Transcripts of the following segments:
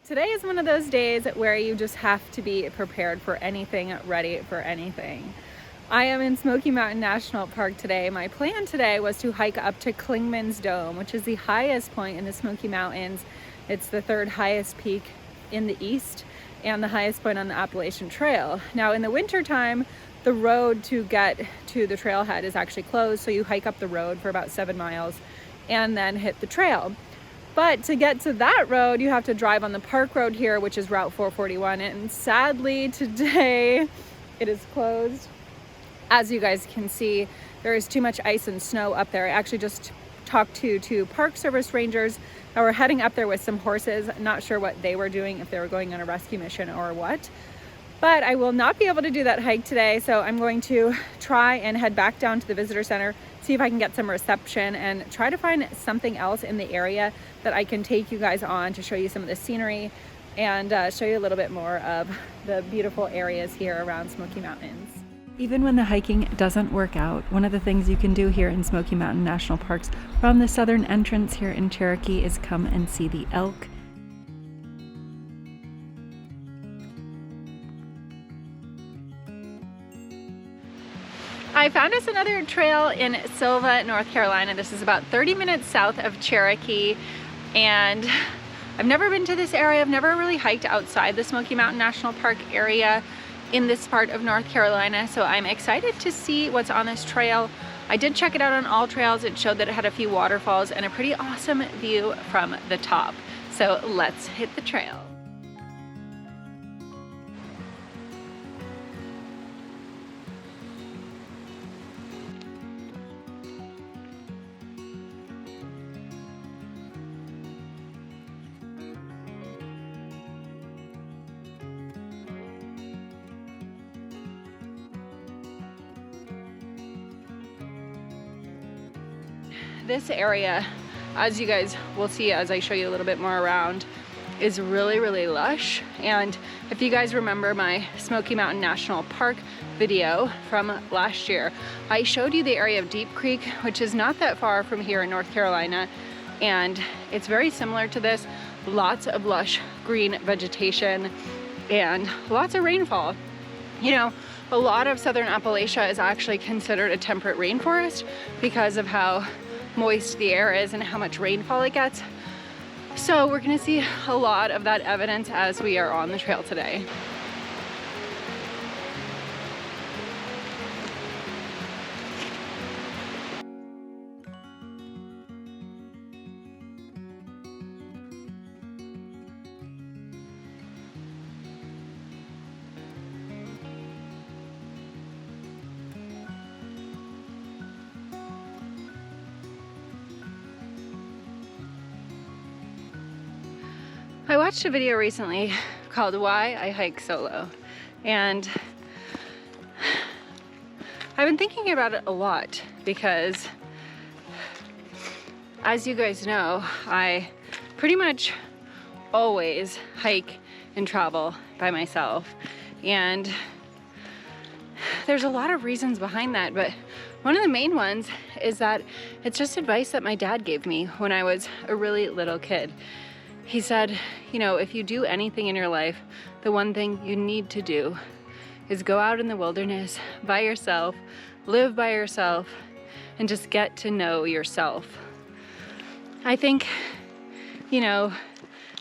Today is one of those days where you just have to be prepared for anything, ready for anything. I am in Smoky Mountain National Park today. My plan today was to hike up to Clingmans Dome, which is the highest point in the Smoky Mountains. It's the third highest peak in the east and the highest point on the Appalachian Trail. Now in the winter time, the road to get to the trailhead is actually closed, so you hike up the road for about 7 miles and then hit the trail. But to get to that road, you have to drive on the park road here, which is Route 441. And sadly, today it is closed. As you guys can see, there is too much ice and snow up there. I actually just talked to 2 Park Service rangers that were heading up there with some horses. Not sure what they were doing, if they were going on a rescue mission or what. But I will not be able to do that hike today, so I'm going to try and head back down to the visitor center, see if I can get some reception and try to find something else in the area that I can take you guys on to show you some of the scenery and show you a little bit more of the beautiful areas here around Smoky Mountains. Even when the hiking doesn't work out, one of the things you can do here in Smoky Mountain National Parks from the southern entrance here in Cherokee is come and see the elk. I found us another trail in Sylva, North Carolina. This is about 30 minutes south of Cherokee, and I've never been to this area. I've never really hiked outside the Smoky Mountain National Park area in this part of North Carolina, so I'm excited to see what's on this trail. I did check it out on All Trails. It showed that it had a few waterfalls and a pretty awesome view from the top. So let's hit the trail. This area, as you guys will see as I show you a little bit more around, is really lush. And if you guys remember my Smoky Mountain National Park video from last year, I showed you the area of Deep Creek, which is not that far from here in North Carolina, and it's very similar to this. Lots of lush green vegetation and lots of rainfall. You know, a lot of southern Appalachia is actually considered a temperate rainforest because of how moist the air is and how much rainfall it gets. So we're gonna see a lot of that evidence as we are on the trail today. I watched a video recently called Why I Hike Solo, and I've been thinking about it a lot because, as you guys know, I pretty much always hike and travel by myself, and there's a lot of reasons behind that, but one of the main ones is that it's just advice that my dad gave me when I was a really little kid. He said, you know, if you do anything in your life, the one thing you need to do is go out in the wilderness by yourself, live by yourself, and just get to know yourself. I think, you know,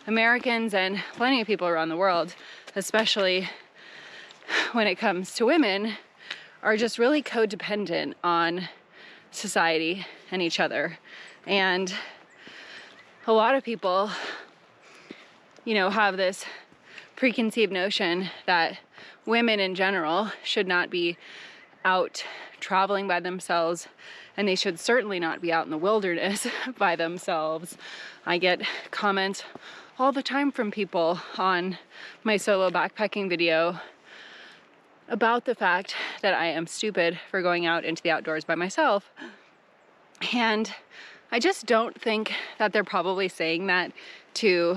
Americans and plenty of people around the world, especially when it comes to women, are just really codependent on society and each other. And a lot of people, you know, have this preconceived notion that women in general should not be out traveling by themselves, and they should certainly not be out in the wilderness by themselves. I get comments all the time from people on my solo backpacking video about the fact that I am stupid for going out into the outdoors by myself. And I just don't think that they're probably saying that to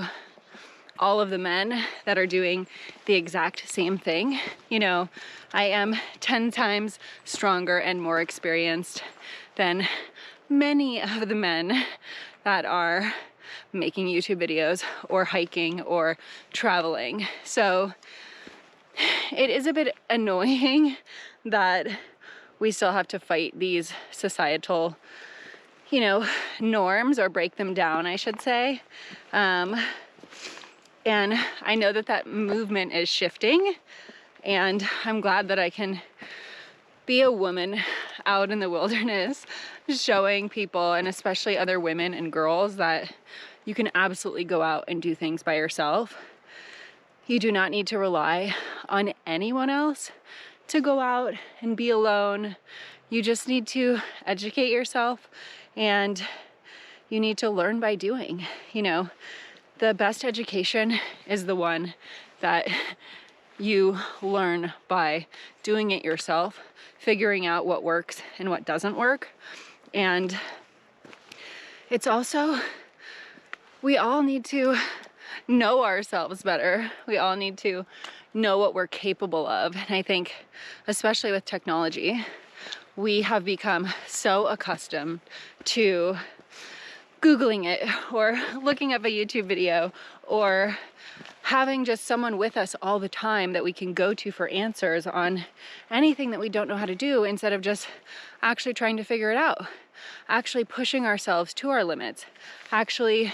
all of the men that are doing the exact same thing. You know, I am 10 times stronger and more experienced than many of the men that are making YouTube videos or hiking or traveling. So it is a bit annoying that we still have to fight these societal, you know, norms, or break them down, I should say. And I know that that movement is shifting, and I'm glad that I can be a woman out in the wilderness showing people, and especially other women and girls, that you can absolutely go out and do things by yourself. You do not need to rely on anyone else to go out and be alone. You just need to educate yourself, and you need to learn by doing. You know, the best education is the one that you learn by doing it yourself, figuring out what works and what doesn't work. And it's also, we all need to know ourselves better. We all need to know what we're capable of. And I think, especially with technology, we have become so accustomed to Googling it or looking up a YouTube video or having just someone with us all the time that we can go to for answers on anything that we don't know how to do, instead of just actually trying to figure it out, actually pushing ourselves to our limits, actually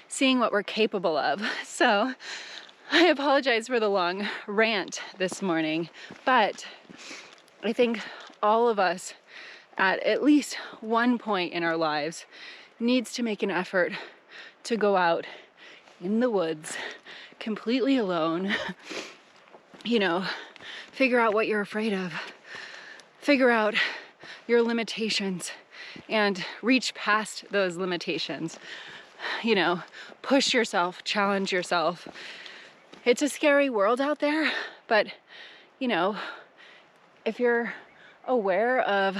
seeing what we're capable of. So I apologize for the long rant this morning, but I think all of us at least one point in our lives needs to make an effort to go out in the woods completely alone, you know, figure out what you're afraid of, figure out your limitations and reach past those limitations, you know, push yourself, challenge yourself. It's a scary world out there, but you know, if you're aware of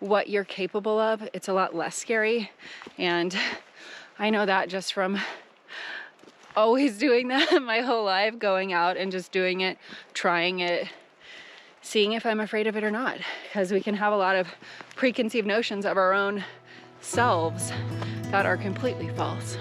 what you're capable of, it's a lot less scary. And I know that just from always doing that my whole life, going out and just doing it, trying it, seeing if I'm afraid of it or not. Because we can have a lot of preconceived notions of our own selves that are completely false.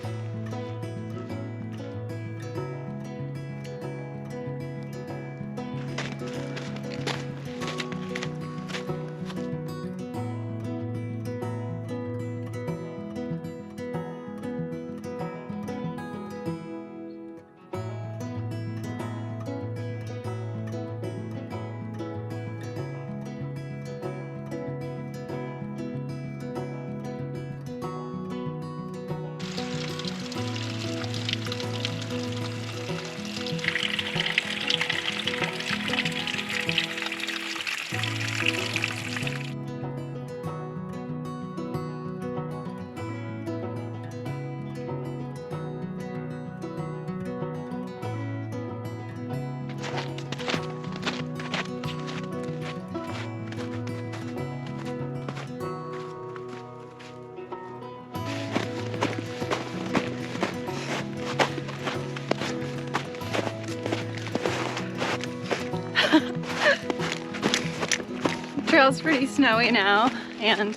Trail's pretty snowy now and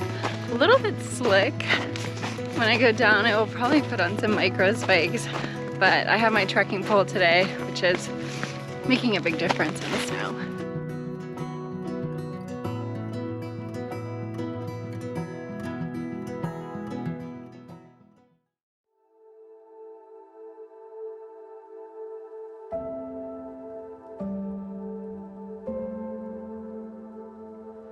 a little bit slick. When I go down, I will probably put on some micro spikes, but I have my trekking pole today, which is making a big difference in the snow.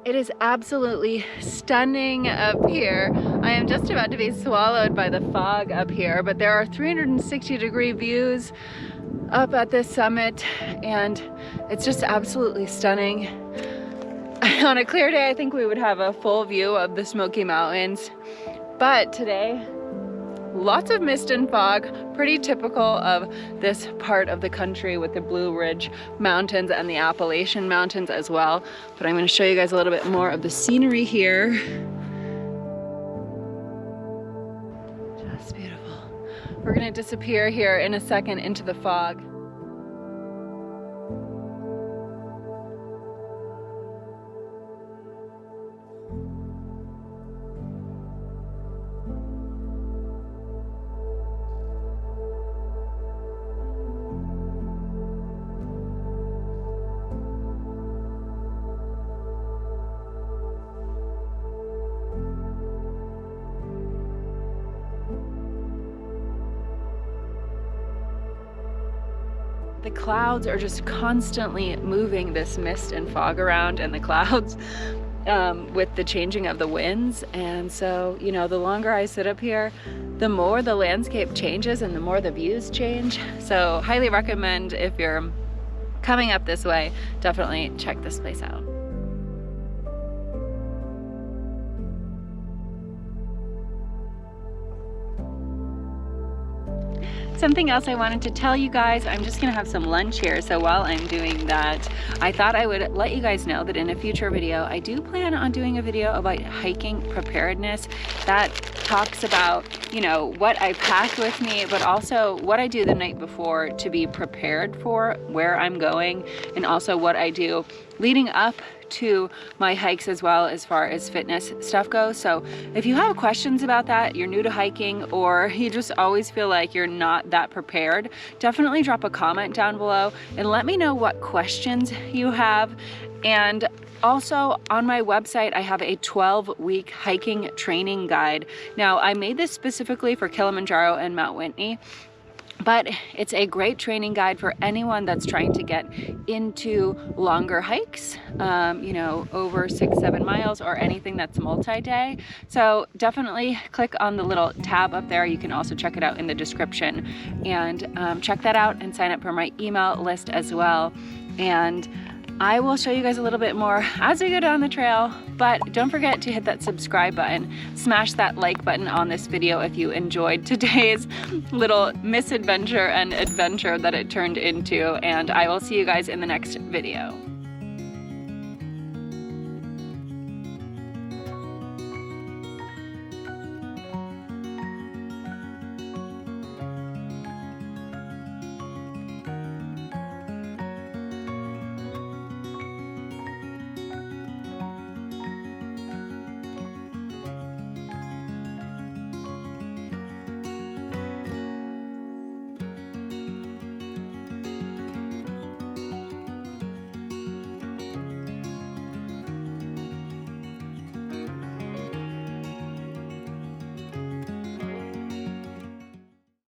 It is absolutely stunning up here. I am just about to be swallowed by the fog up here, but there are 360-degree views up at this summit, and it's just absolutely stunning. On a clear day, I think we would have a full view of the Smoky Mountains, but today, lots of mist and fog, pretty typical of this part of the country with the Blue Ridge Mountains and the Appalachian Mountains as well. But I'm going to show you guys a little bit more of the scenery here. Just beautiful. We're going to disappear here in a second into the fog. the clouds are just constantly moving this mist and fog around in the clouds with the changing of the winds. And so, you know, the longer I sit up here, the more the landscape changes and the more the views change. So highly recommend, if you're coming up this way, definitely check this place out. Something else I wanted to tell you guys, I'm just gonna have some lunch here, so while I'm doing that, I thought I would let you guys know that in a future video, I do plan on doing a video about hiking preparedness that talks about, you know, what I pack with me, but also what I do the night before to be prepared for where I'm going, and also what I do leading up to my hikes as well, as far as fitness stuff goes. So if you have questions about that, you're new to hiking, or you just always feel like you're not that prepared, definitely drop a comment down below and let me know what questions you have. And also on my website, I have a 12-week hiking training guide. Now, I made this specifically for Kilimanjaro and Mount Whitney, but it's a great training guide for anyone that's trying to get into longer hikes, you know, over 6-7 miles, or anything that's multi-day. So definitely click on the little tab up there. You can also check it out in the description, and check that out and sign up for my email list as well. And I will show you guys a little bit more as we go down the trail, but don't forget to hit that subscribe button, smash that like button on this video if you enjoyed today's little misadventure and adventure that it turned into, and I will see you guys in the next video.